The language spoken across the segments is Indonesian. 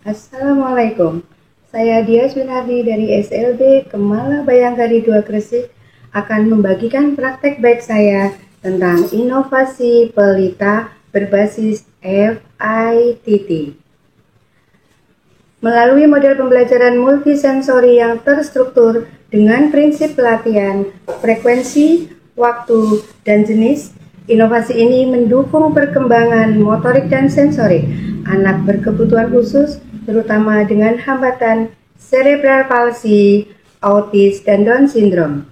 Assalamualaikum. Saya Dias Winardi dari SLB Kemala Bayangkari 2 Gresik akan membagikan praktek baik saya tentang inovasi pelita berbasis FITT. Melalui model pembelajaran multisensori yang terstruktur dengan prinsip pelatihan, frekuensi, waktu, dan jenis, inovasi ini mendukung perkembangan motorik dan sensorik anak berkebutuhan khusus, terutama dengan hambatan cerebral palsy, autis, dan Down syndrome.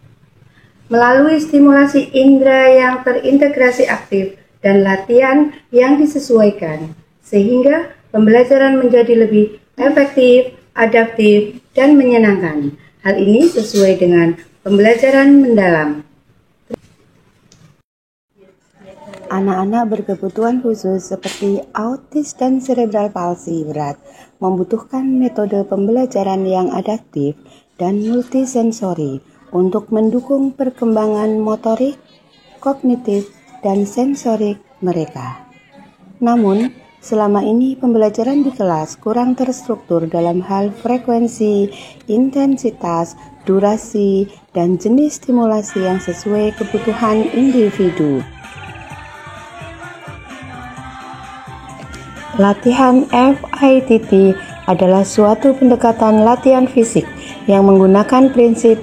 Melalui stimulasi indera yang terintegrasi aktif dan latihan yang disesuaikan, sehingga pembelajaran menjadi lebih efektif, adaptif, dan menyenangkan. Hal ini sesuai dengan pembelajaran mendalam. Anak-anak berkebutuhan khusus seperti autis dan cerebral palsy berat membutuhkan metode pembelajaran yang adaptif dan multisensori untuk mendukung perkembangan motorik, kognitif, dan sensorik mereka. Namun, selama ini pembelajaran di kelas kurang terstruktur dalam hal frekuensi, intensitas, durasi, dan jenis stimulasi yang sesuai kebutuhan individu. Latihan FITT adalah suatu pendekatan latihan fisik yang menggunakan prinsip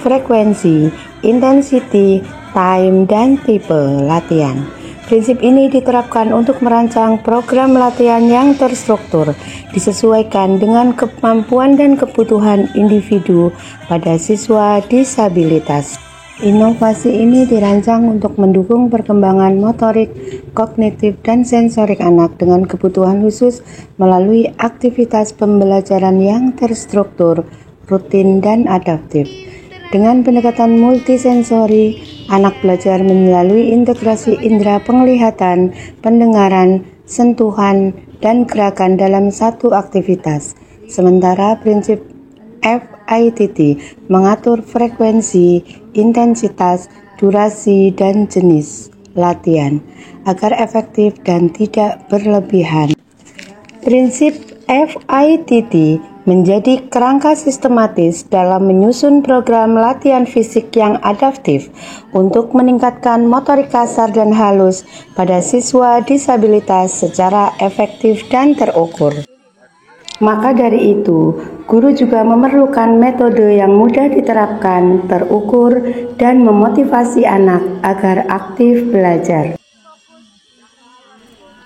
frekuensi, intensity, time, dan tipe latihan. Prinsip ini diterapkan untuk merancang program latihan yang terstruktur, disesuaikan dengan kemampuan dan kebutuhan individu pada siswa disabilitas. Inovasi ini dirancang untuk mendukung perkembangan motorik, kognitif, dan sensorik anak dengan kebutuhan khusus melalui aktivitas pembelajaran yang terstruktur, rutin, dan adaptif. Dengan pendekatan multisensori, anak belajar melalui integrasi indera penglihatan, pendengaran, sentuhan, dan gerakan dalam satu aktivitas. Sementara prinsip FITT mengatur frekuensi, intensitas, durasi, dan jenis latihan agar efektif dan tidak berlebihan. Prinsip FITT menjadi kerangka sistematis dalam menyusun program latihan fisik yang adaptif untuk meningkatkan motorik kasar dan halus pada siswa disabilitas secara efektif dan terukur. Maka dari itu, guru juga memerlukan metode yang mudah diterapkan, terukur, dan memotivasi anak agar aktif belajar.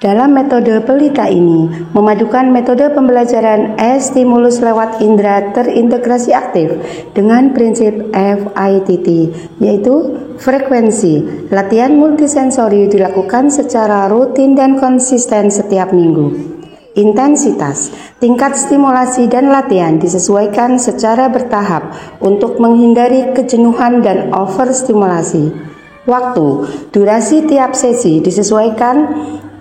Dalam metode pelita ini, memadukan metode pembelajaran stimulus lewat indera terintegrasi aktif dengan prinsip FITT, yaitu frekuensi. Latihan multisensori dilakukan secara rutin dan konsisten setiap minggu. Intensitas, tingkat stimulasi dan latihan disesuaikan secara bertahap untuk menghindari kejenuhan dan overstimulasi. Waktu, durasi tiap sesi disesuaikan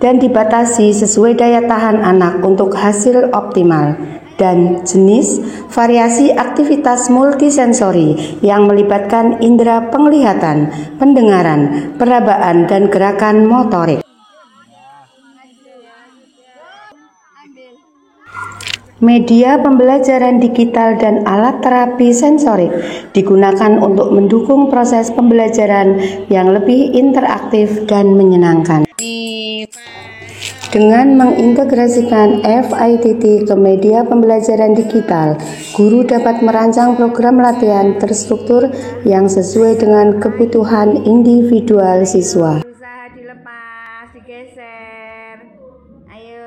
dan dibatasi sesuai daya tahan anak untuk hasil optimal. Dan jenis, variasi aktivitas multisensori yang melibatkan indera penglihatan, pendengaran, perabaan, dan gerakan motorik. Media pembelajaran digital dan alat terapi sensorik digunakan untuk mendukung proses pembelajaran yang lebih interaktif dan menyenangkan. Dengan mengintegrasikan FITT ke media pembelajaran digital, guru dapat merancang program latihan terstruktur yang sesuai dengan kebutuhan individual siswa. Usaha dilepas, digeser. Ayo.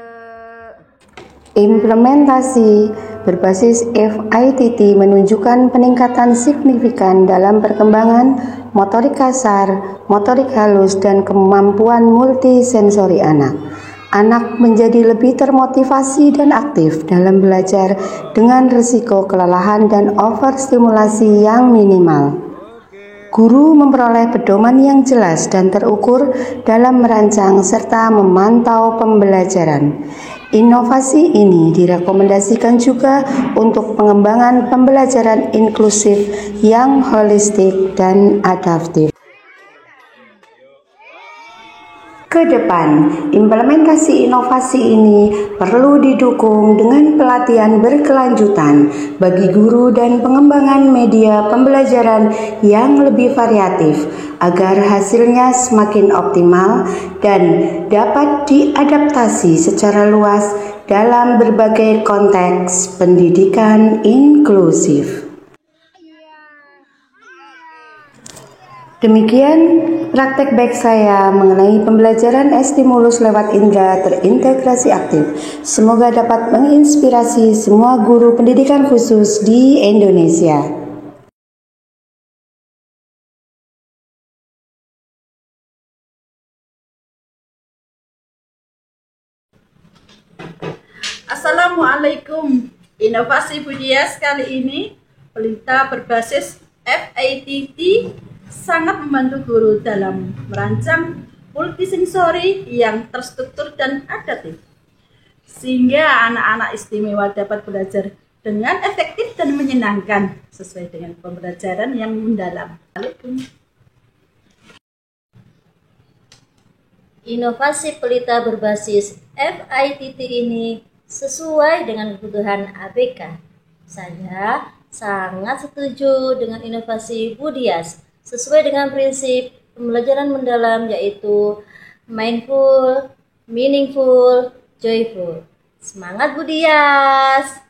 Implementasi berbasis FITT menunjukkan peningkatan signifikan dalam perkembangan motorik kasar, motorik halus, dan kemampuan multisensori anak. Anak menjadi lebih termotivasi dan aktif dalam belajar dengan risiko kelelahan dan overstimulasi yang minimal. Guru memperoleh pedoman yang jelas dan terukur dalam merancang serta memantau pembelajaran. Inovasi ini direkomendasikan juga untuk pengembangan pembelajaran inklusif yang holistik dan adaptif. ke depan. Implementasi inovasi ini perlu didukung dengan pelatihan berkelanjutan bagi guru dan pengembangan media pembelajaran yang lebih variatif agar hasilnya semakin optimal dan dapat diadaptasi secara luas dalam berbagai konteks pendidikan inklusif. Demikian praktek baik saya mengenai pembelajaran stimulus lewat indera terintegrasi aktif. Semoga dapat menginspirasi semua guru pendidikan khusus di Indonesia. Assalamualaikum. Inovasi Budias kali ini pelita berbasis FITT sangat membantu guru dalam merancang multisensori yang terstruktur dan adaptif, sehingga anak-anak istimewa dapat belajar dengan efektif dan menyenangkan sesuai dengan pembelajaran yang mendalam. Inovasi pelita berbasis FITT ini sesuai dengan kebutuhan ABK. Saya sangat setuju dengan inovasi Budias sesuai dengan prinsip pembelajaran mendalam, yaitu mindful, meaningful, joyful. Semangat Budias!